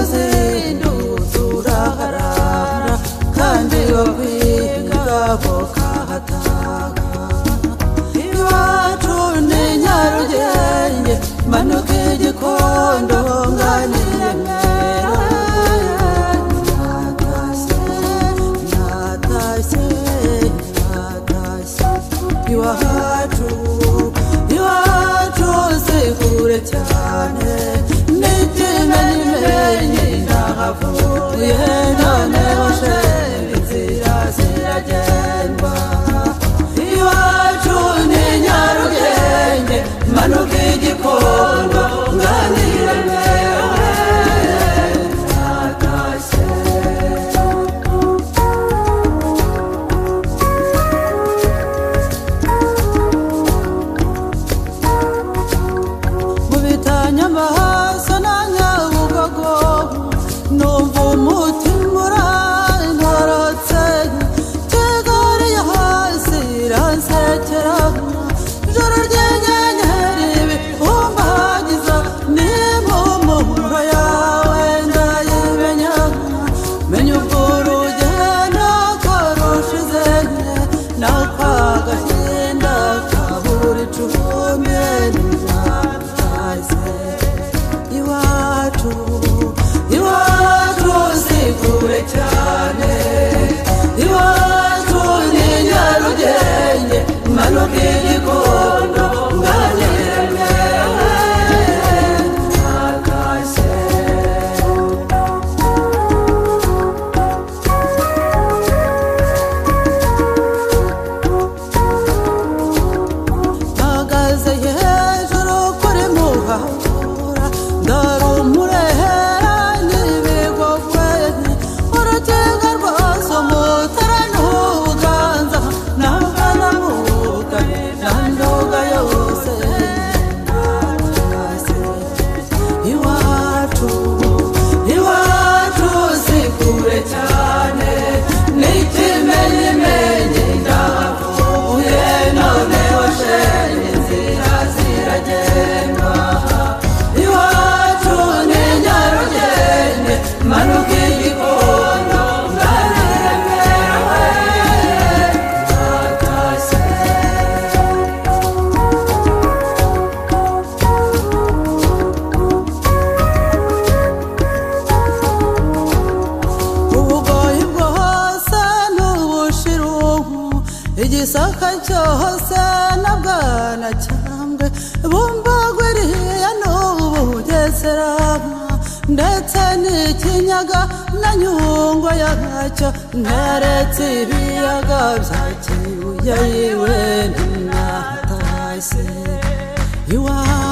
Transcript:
uzindutse uraharara kandi wakwiga ukahataga iwacu ni Nyarugenge manuka igikondo nganire iwacu sikure cyane nitina nimenye ndahavuye noneho shenge inzira ziragendwa iwacu ni Nyarugenge manuka igikondo nganire Nyamahasa na Nyabugogo numva umutima urantorotse Kigali yo hasi iransekera ijoro ry'inyenyeri ibihumbagiza n'impumuro yawe ndayimenya menya ubwo urugendo ko rushize n'akagahinda kabura icumbi iwacu sikure cyane iwacu ni Nyarugenge manuka igikondo nganire akase mpagaze hejuru kuri Muhabura ndarumurehera n'ibigogwe urukinga rwose umutara n'ubuganza n'abanamuka na ndoga yose iwacu sikure cyane n'ikimenyimenyi ndahavuye noneho shenge inzira ziragendwa iwacu ni Nyarugenge manuka igikondo nganire akase ubugoyi bwose n'ubushiruhu igisaka cyose na Bwanacyambwe Bumbagwiriya n'Ubugesera ndetse n'Ikinyaga na Nyungwe yacyo ntaretse ibiyaga bya Kibuye yiwe ntatashye iwacu